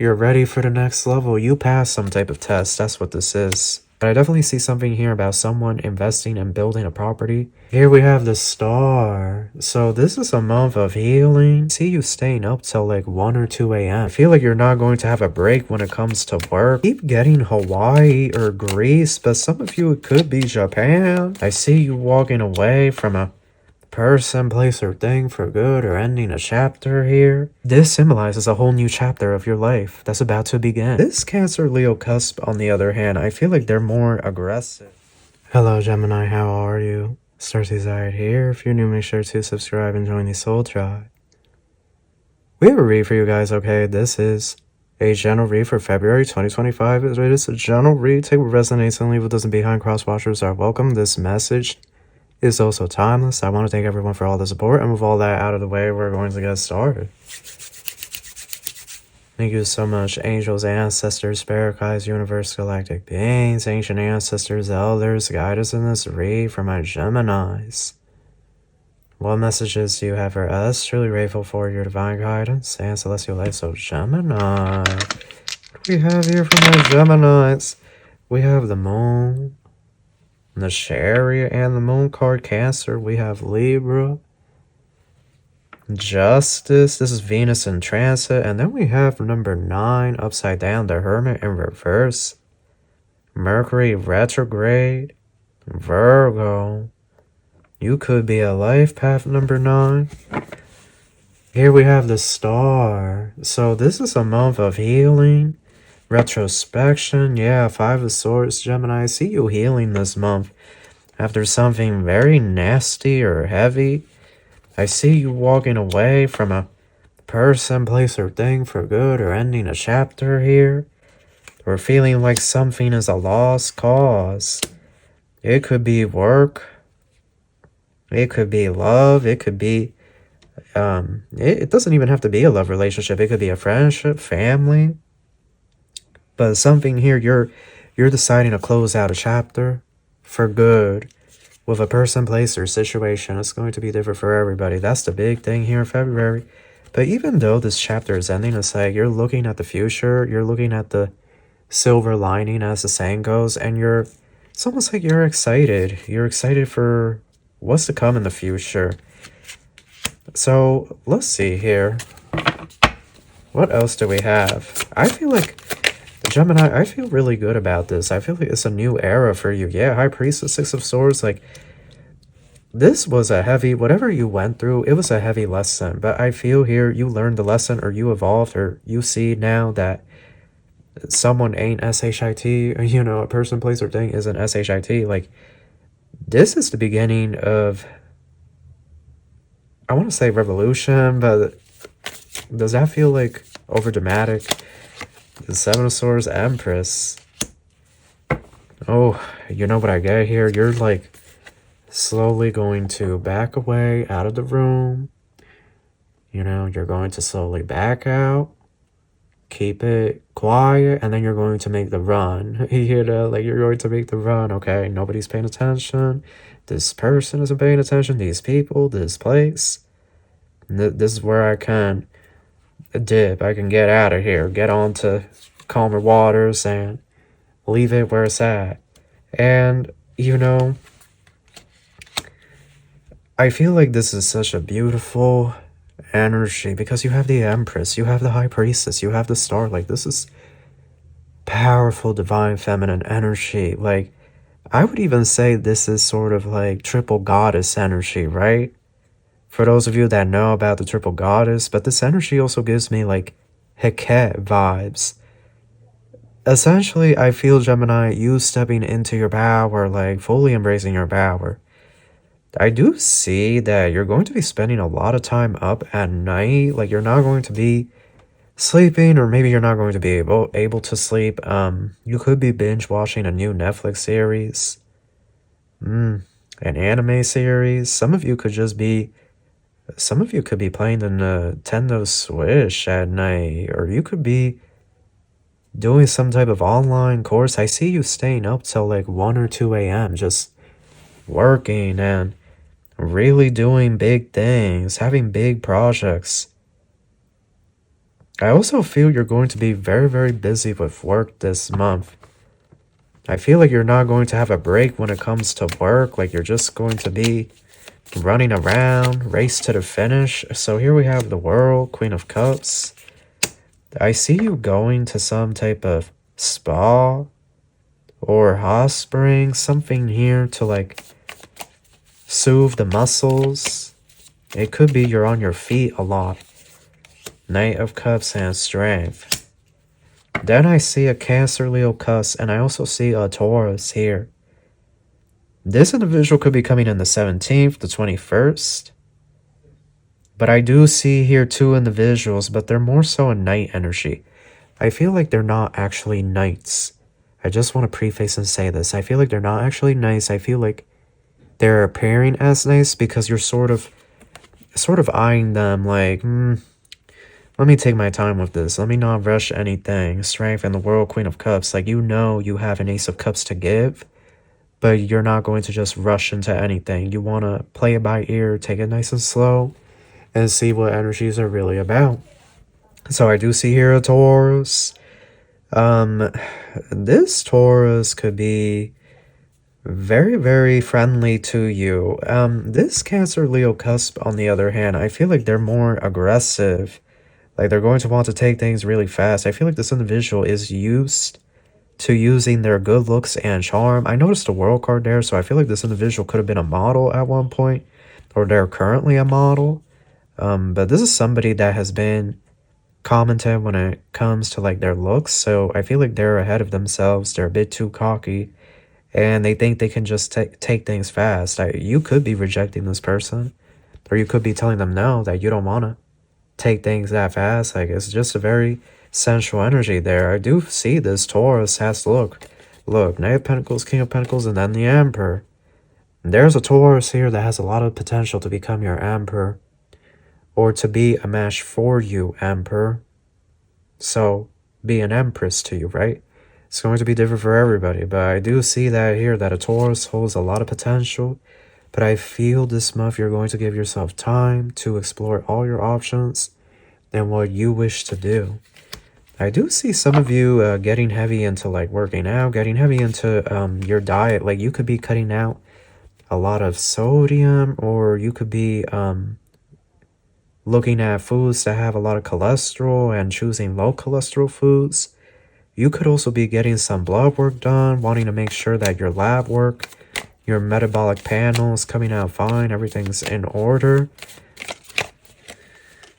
You're ready for the next level. You passed some type of test. That's what this is. But I definitely see something here about someone investing and building a property. Here we have the star. So this is a month of healing. I see you staying up till like 1 or 2 a.m. I feel like you're not going to have a break when it comes to work. Keep getting Hawaii or Greece, but some of you it could be Japan. I see you walking away from a person, place, or thing for good, or ending a chapter here. This symbolizes a whole new chapter of your life that's about to begin. This Cancer Leo cusp, on the other hand, I feel like they're more aggressive. Hello Gemini, how are you? Starseed here. If you're new, make sure to subscribe and join the Soul Tribe. We have a read for you guys, okay? This is a general read for February 2025. It is a general read. Take what resonates and leave what doesn't behind. Cross-watchers are welcome. This message is also timeless. I want to thank everyone for all the support, and with all that out of the way, we're going to get started. Thank you so much, angels, ancestors, spirit guides, universe, galactic beings, ancient ancestors, elders, guide us in this read for my Geminis. What messages do you have for us? Truly grateful for your divine guidance and celestial light. So Gemini, what do we have here for my Geminis? We have the moon, the Chariot, and the moon card Cancer. We have Libra, Justice. This is Venus in transit. And then we have number 9 upside down, the Hermit in reverse, Mercury retrograde, Virgo. You could be a life path number 9. Here we have the star. So this is a month of healing, retrospection. Yeah, 5 of Swords, Gemini. I see you healing this month after something very nasty or heavy. I see you walking away from a person, place, or thing for good, or ending a chapter here, or feeling like something is a lost cause. It could be work. It could be love. It could be it doesn't even have to be a love relationship. It could be a friendship, family. But something here, you're deciding to close out a chapter for good with a person, place, or situation. It's going to be different for everybody. That's the big thing here in February. But even though this chapter is ending, it's like you're looking at the future. You're looking at the silver lining, as the saying goes, and it's almost like you're excited. You're excited for what's to come in the future. So let's see here. What else do we have? I feel like, Gemini, I feel really good about this. I feel like it's a new era for you. Yeah, High Priestess, 6 of Swords. Like, this was a heavy, whatever you went through, it was a heavy lesson. But I feel here you learned the lesson, or you evolved, or you see now that someone ain't SHIT, you know, a person, place, or thing isn't SHIT. Like, this is the beginning of, I want to say revolution, but does that feel like over dramatic? The 7 of Swords, Empress. Oh, you know what I get here? You're like slowly going to back away out of the room. You know, you're going to slowly back out, keep it quiet, and then you're going to make the run. You know, like you're going to make the run, okay? Nobody's paying attention. This person isn't paying attention. These people, this place. This is where I can dip. I can get out of here, get on to calmer waters, and leave it where it's at. And, you know, I feel like this is such a beautiful energy because you have the Empress, you have the High Priestess, you have the Starlight. This is powerful divine feminine energy. Like, I would even say this is sort of like triple goddess energy, right? For those of you that know about the triple goddess, but this energy also gives me like Heket vibes. Essentially, I feel, Gemini, you stepping into your power, like fully embracing your power. I do see that you're going to be spending a lot of time up at night. Like, you're not going to be sleeping, or maybe you're not going to be able to sleep. You could be binge watching a new Netflix series, an anime series. Some of you could be playing the Nintendo Switch at night, or you could be doing some type of online course. I see you staying up till like 1 or 2 a.m. just working and really doing big things, having big projects. I also feel you're going to be very, very busy with work this month. I feel like you're not going to have a break when it comes to work. Like you're just going to be running around, race to the finish. So here we have the World, Queen of Cups. I see you going to some type of spa or hot spring, something here to like soothe the muscles. It could be you're on your feet a lot. Knight of Cups and Strength. Then I see a Cancer, Leo, Cuss, and I also see a Taurus here. This individual could be coming in the 17th, the 21st. But I do see here two individuals, but they're more so a knight energy. I feel like they're not actually knights. I just want to preface and say this. I feel like they're not actually nice. I feel like they're appearing as nice because you're sort of eyeing them like, let me take my time with this. Let me not rush anything. Strength and the World, Queen of Cups. Like, you know you have an Ace of Cups to give, but you're not going to just rush into anything. You want to play it by ear, take it nice and slow, and see what energies are really about. So I do see here a Taurus. This Taurus could be very, very friendly to you. This Cancer, Leo, Cusp, on the other hand, I feel like they're more aggressive. Like, they're going to want to take things really fast. I feel like this individual is used to using their good looks and charm. I noticed a World card there, so I feel like this individual could have been a model at one point, or they're currently a model. But this is somebody that has been commented when it comes to like their looks, so I feel like they're ahead of themselves. They're a bit too cocky, and they think they can just take things fast. You could be rejecting this person, or you could be telling them no, that you don't want to take things that fast. Like, it's just a very sensual energy there. I do see this Taurus has look, Knight of Pentacles, King of Pentacles, and then the Emperor. There's a Taurus here that has a lot of potential to become your Emperor, or to be a match for you, Emperor. So be an Empress to you, right? It's going to be different for everybody, but I do see that here, that a Taurus holds a lot of potential. But I feel this month you're going to give yourself time to explore all your options and what you wish to do. I do see some of you getting heavy into like working out, getting heavy into your diet. Like, you could be cutting out a lot of sodium, or you could be looking at foods that have a lot of cholesterol and choosing low cholesterol foods. You could also be getting some blood work done, wanting to make sure that your lab work, your metabolic panel is coming out fine, everything's in order.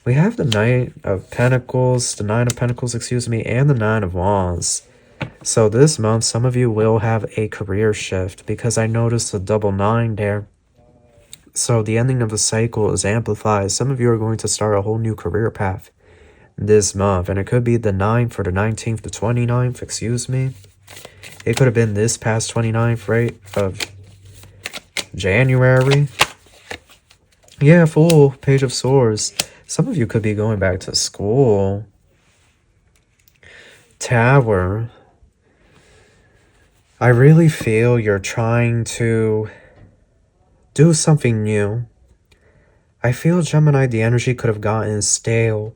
We have the Knight of Pentacles, the Nine of Pentacles, excuse me, and the Nine of Wands. So this month, some of you will have a career shift, because I noticed a double 9 there. So the ending of the cycle is amplified. Some of you are going to start a whole new career path this month, and it could be the 9th or the 19th, the 29th, excuse me. It could have been this past 29th, right, of January. Yeah, full Page of Swords. Some of you could be going back to school. Tower. I really feel you're trying to do something new. I feel, Gemini, the energy could have gotten stale.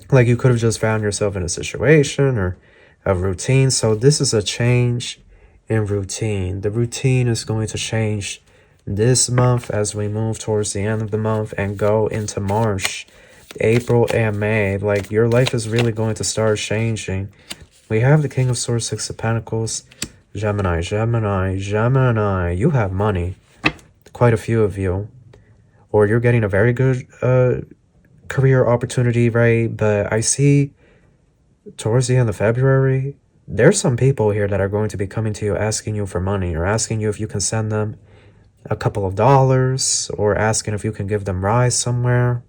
Like, you could have just found yourself in a situation or a routine. So this is a change in routine. The routine is going to change this month as we move towards the end of the month and go into March, April, and May. Like, your life is really going to start changing. We have the King of Swords, Six of Pentacles. Gemini. You have money. Quite a few of you. Or you're getting a very good career opportunity, right? But I see towards the end of February, there's some people here that are going to be coming to you asking you for money, or asking you if you can send them a couple of dollars, or asking if you can give them rides somewhere.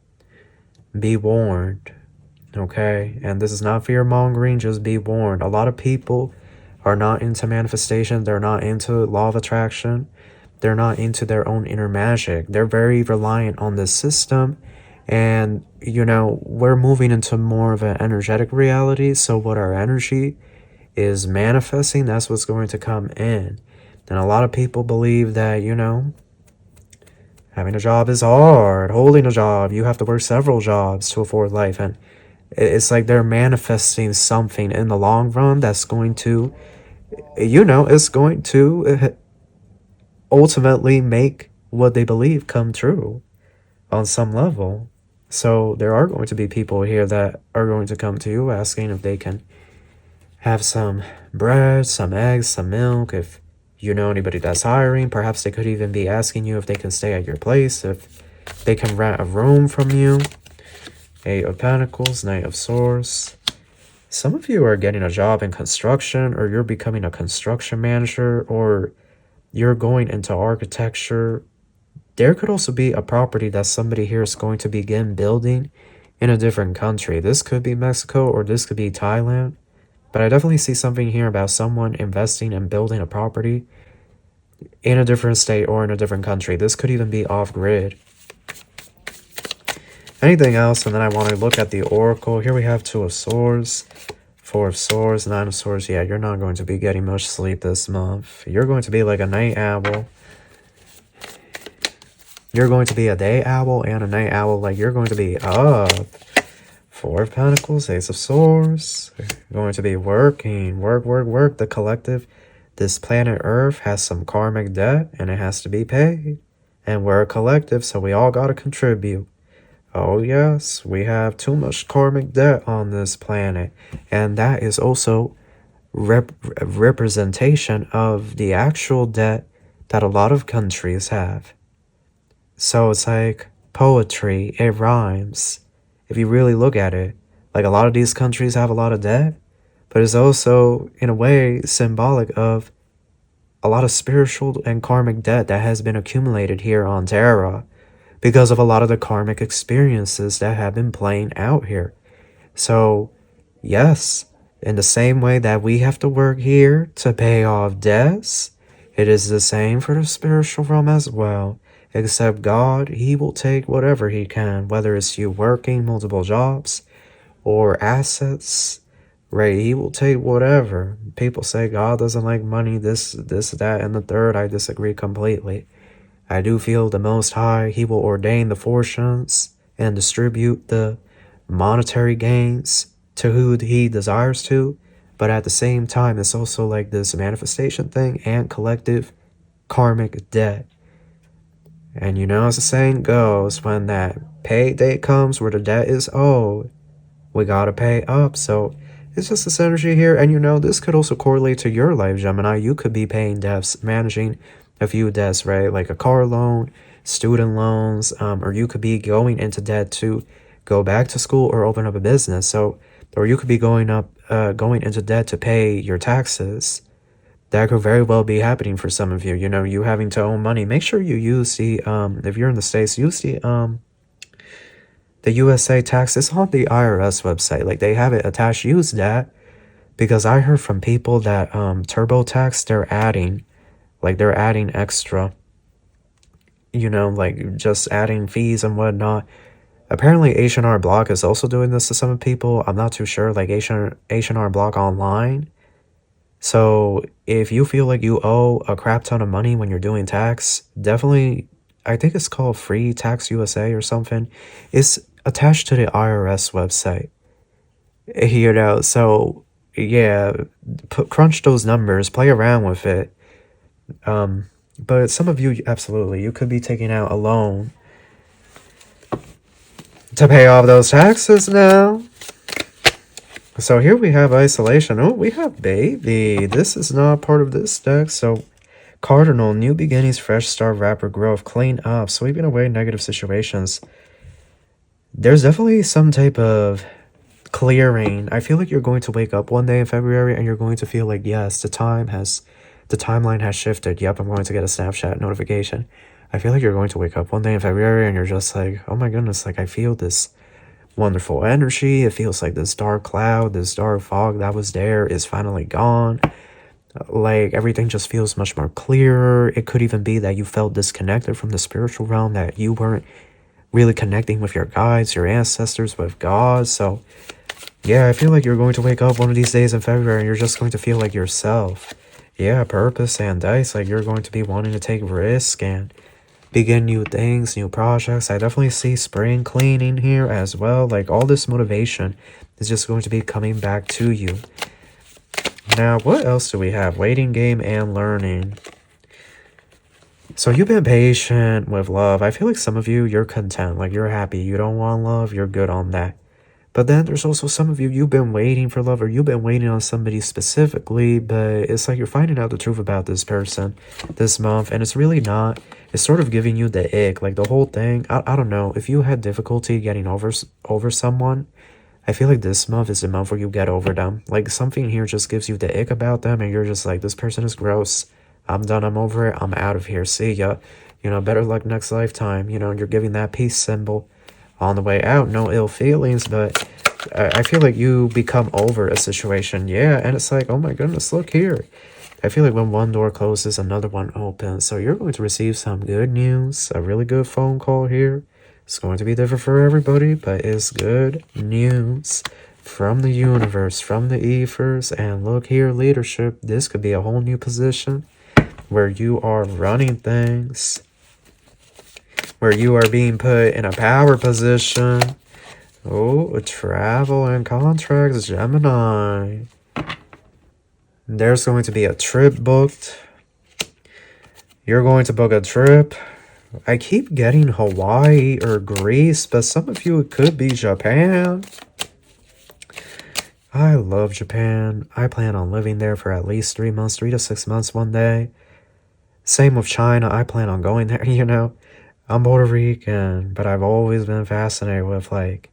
Be warned, okay? And this is not fear mongering, just be warned. A lot of people are not into manifestation. They're not into law of attraction. They're not into their own inner magic. They're very reliant on this system. And, you know, we're moving into more of an energetic reality. So what our energy is manifesting, that's what's going to come in. And a lot of people believe that, you know, having a job is hard. Holding a job, you have to work several jobs to afford life. And It's like they're manifesting something in the long run that's going to, it's going to ultimately make what they believe come true on some level. So there are going to be people here that are going to come to you asking if they can have some bread, some eggs, some milk. If you know anybody that's hiring, perhaps they could even be asking you if they can stay at your place, if they can rent a room from you. Eight of Pentacles, Knight of Swords. Some of you are getting a job in construction, or you're becoming a construction manager, or you're going into architecture. There could also be a property that somebody here is going to begin building in a different country. This could be Mexico, or this could be Thailand. But I definitely see something here about someone investing and building a property in a different state or in a different country. This could even be off-grid. Anything else? And then I want to look at the Oracle. Here we have Two of Swords, Four of Swords, Nine of Swords. Yeah, you're not going to be getting much sleep this month. You're going to be like a night owl. You're going to be a day owl and a night owl. Like, you're going to be up. Four of Pentacles, Ace of Swords. You're going to be working. Work. The collective. This planet Earth has some karmic debt, and it has to be paid. And we're a collective, so we all got to contribute. Oh yes, we have too much karmic debt on this planet. And that is also representation of the actual debt that a lot of countries have. So it's like poetry, it rhymes. If you really look at it, like a lot of these countries have a lot of debt, but it's also, in a way, symbolic of a lot of spiritual and karmic debt that has been accumulated here on Terra because of a lot of the karmic experiences that have been playing out here. So, yes, in the same way that we have to work here to pay off debts, it is the same for the spiritual realm as well. Except God, he will take whatever he can, whether it's you working multiple jobs or assets, right? He will take whatever. People say God doesn't like money, this, that, and the third. I disagree completely. I do feel the Most High, he will ordain the fortunes and distribute the monetary gains to who he desires to. But at the same time, it's also like this manifestation thing and collective karmic debt. And as the saying goes, when that pay date comes where the debt is owed, we gotta pay up. So it's just this energy here. And this could also correlate to your life, Gemini. You could be paying debts, managing a few debts, right? Like a car loan, student loans, or you could be going into debt to go back to school or open up a business. So, or you could be going into debt to pay your taxes. That could very well be happening for some of you. You having to owe money. Make sure you use the if you're in the States, use the USA tax. It's on the IRS website. Like, they have it attached. Use that, because I heard from people that TurboTax, they're adding extra, like just adding fees and whatnot. Apparently H&R Block is also doing this to some people. I'm not too sure, like H&R Block online. So if you feel like you owe a crap ton of money when you're doing tax, definitely, I think it's called Free Tax USA or something. It's attached to the IRS website. So yeah, crunch those numbers, play around with it. But some of you, absolutely, you could be taking out a loan to pay off those taxes now. So here we have isolation. Oh, we have baby. This is not part of this deck. So cardinal, new beginnings, fresh start, rapid growth, clean up, sweeping away negative situations. There's definitely some type of clearing. I feel like you're going to wake up one day in February and you're going to feel like, yes, the timeline has shifted. Yep, I'm going to get a Snapchat notification. I feel like you're going to wake up one day in February and you're just like, oh my goodness, like I feel this wonderful energy. It feels like this dark cloud, this dark fog that was there is finally gone. Like, everything just feels much more clearer. It could even be that you felt disconnected from the spiritual realm, that you weren't really connecting with your guides, your ancestors, with God. So yeah, I feel like you're going to wake up one of these days in February and you're just going to feel like yourself. Yeah, purpose and dice, like you're going to be wanting to take risk and begin new things, new projects. I definitely see spring cleaning here as well. Like, all this motivation is just going to be coming back to you. Now, what else do we have? Waiting game and learning. So you've been patient with love. I feel like some of you, you're content. Like, you're happy. You don't want love. You're good on that. But then there's also some of you, you've been waiting for love, or you've been waiting on somebody specifically, but it's like you're finding out the truth about this person this month, and it's really not. It's sort of giving you the ick. Like, the whole thing, I don't know. If you had difficulty getting over someone, I feel like this month is the month where you get over them. Like, something here just gives you the ick about them, and you're just like, this person is gross. I'm done. I'm over it. I'm out of here. See ya. You know, better luck next lifetime. You know, you're giving that peace symbol on the way out. No ill feelings, but I feel like you become over a situation. Yeah, and it's like, oh my goodness, look here. I feel like when one door closes, another one opens. So you're going to receive some good news. A really good phone call here. It's going to be different for everybody, but it's good news from the universe, from the ethers. And look here, leadership. This could be a whole new position where you are running things, where you are being put in a power position. Oh, travel and contracts, Gemini. There's going to be a trip booked. You're going to book a trip. I keep getting Hawaii or Greece, but some of you, it could be Japan. I love Japan. I plan on living there for at least 3 months, 3 to 6 months one day. Same with China. I plan on going there, you know. I'm Puerto Rican, but I've always been fascinated with, like,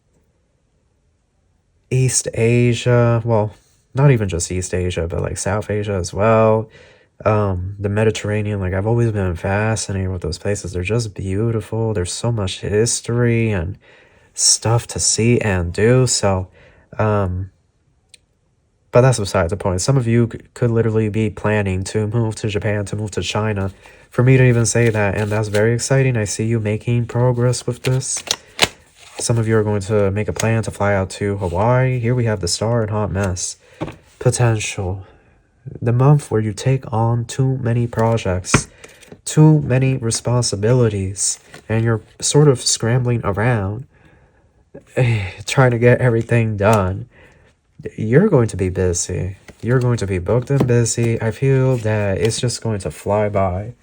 East Asia. Well, not even just East Asia, but, like, South Asia as well. The Mediterranean. Like, I've always been fascinated with those places. They're just beautiful. There's so much history and stuff to see and do. So, but that's beside the point. Some of you could literally be planning to move to Japan, to move to China, for me to even say that. And that's very exciting. I see you making progress with this. Some of you are going to make a plan to fly out to Hawaii. Here we have the star and hot mess. Potential. The month where you take on too many projects, too many responsibilities, and you're sort of scrambling around, trying to get everything done. You're going to be busy. You're going to be booked and busy. I feel that it's just going to fly by.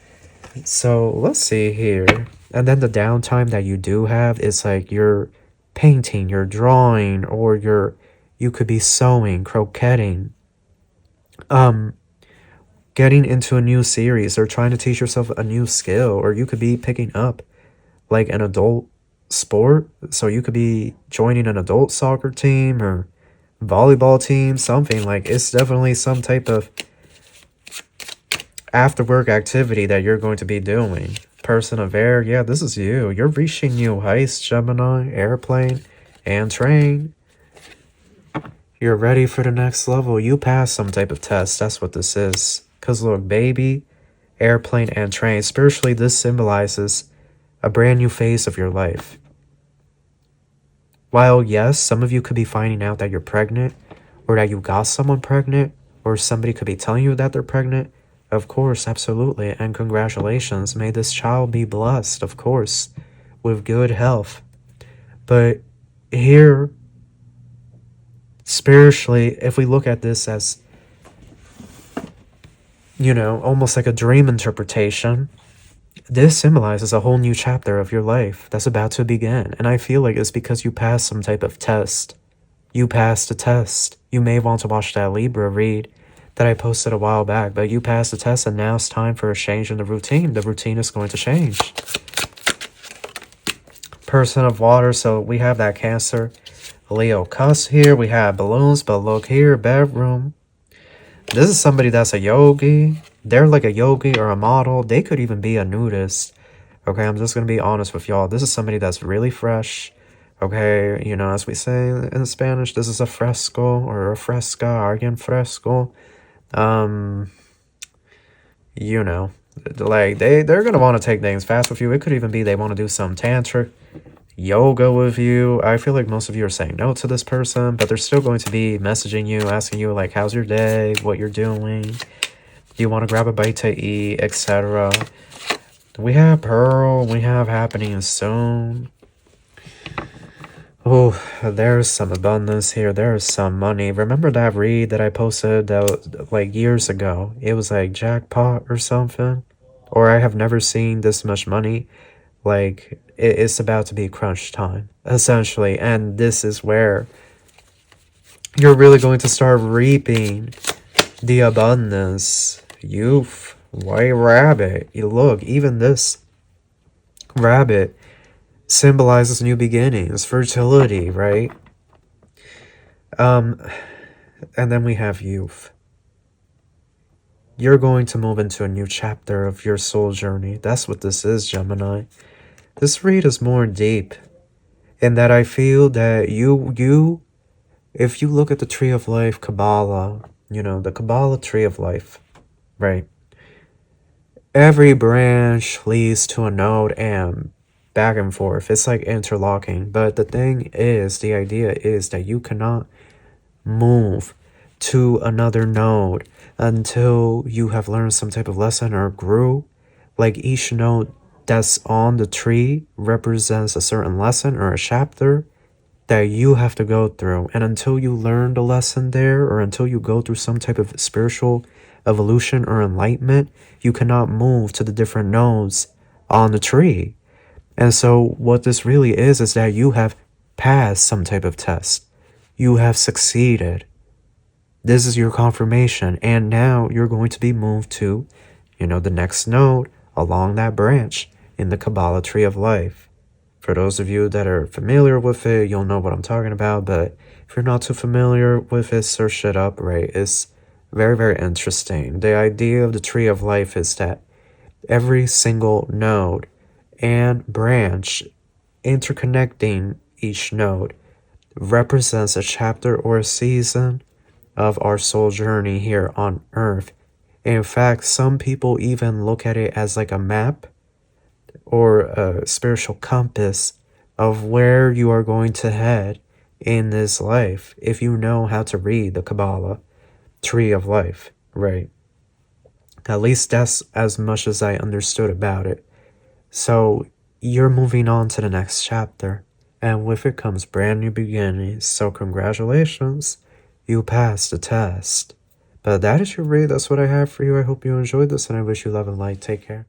So let's see here. And then the downtime that you do have is like you're painting, you're drawing, or you could be sewing, crocheting, getting into a new series, or trying to teach yourself a new skill, or you could be picking up like an adult sport. So you could be joining an adult soccer team or volleyball team, something. Like, it's definitely some type of after work activity that you're going to be doing. Person of air, yeah, this is you. You're reaching new heights, Gemini, airplane, and train. You're ready for the next level. You pass some type of test. That's what this is. Because look, baby, airplane, and train. Spiritually, this symbolizes a brand new phase of your life. While, yes, some of you could be finding out that you're pregnant, or that you got someone pregnant, or somebody could be telling you that they're pregnant. Of course, absolutely, and congratulations. May this child be blessed, of course, with good health. But here, spiritually, if we look at this as, you know, almost like a dream interpretation, this symbolizes a whole new chapter of your life that's about to begin. And I feel like it's because you passed some type of test. You passed a test. You may want to watch that Libra read that I posted a while back, but you passed the test, and now it's time for a change in the routine. The routine is going to change. Person of water, so we have that Cancer, Leo cuss here. We have balloons, but look here, bedroom. This is somebody that's a yogi. They're like a yogi or a model. They could even be a nudist. Okay, I'm just going to be honest with y'all. This is somebody that's really fresh. Okay, you know, as we say in Spanish, this is a fresco or a fresca, alguien fresco. You know, like they're going to want to take things fast with you. It could even be they want to do some tantric yoga with you. I feel like most of you are saying no to this person, but they're still going to be messaging you, asking you like, how's your day, what you're doing, do you want to grab a bite to eat, etc. We have Pearl, we have happening soon. Oh, there's some abundance here. There's some money. Remember that read that I posted that was, like years ago? It was like jackpot or something. Or I have never seen this much money. Like, it's about to be crunch time, essentially. And this is where you're really going to start reaping the abundance. Youth, white rabbit. You look, even this rabbit symbolizes new beginnings, fertility, right? And then we have youth. You're going to move into a new chapter of your soul journey. That's what this is, Gemini. This read is more deep in that I feel that if you look at the Tree of Life Kabbalah, you know, the Kabbalah Tree of Life, right? Every branch leads to a node and back and forth. It's like interlocking. But the thing is, the idea is that you cannot move to another node until you have learned some type of lesson or grew. Like each node that's on the tree represents a certain lesson or a chapter that you have to go through. And until you learn the lesson there, or until you go through some type of spiritual evolution or enlightenment, you cannot move to the different nodes on the tree. And so what this really is that you have passed some type of test. You have succeeded. This is your confirmation. And now you're going to be moved to, you know, the next node along that branch in the Kabbalah Tree of Life. For those of you that are familiar with it, you'll know what I'm talking about. But if you're not too familiar with it, search it up, right? It's very, very interesting. The idea of the Tree of Life is that every single node and branch interconnecting each node represents a chapter or a season of our soul journey here on Earth. In fact, some people even look at it as like a map or a spiritual compass of where you are going to head in this life if you know how to read the Kabbalah Tree of Life, right? At least that's as much as I understood about it. So you're moving on to the next chapter, and with it comes brand new beginnings. So congratulations, you passed the test. But that is your read. That's what I have for you. I hope you enjoyed this, and I wish you love and light. Take care.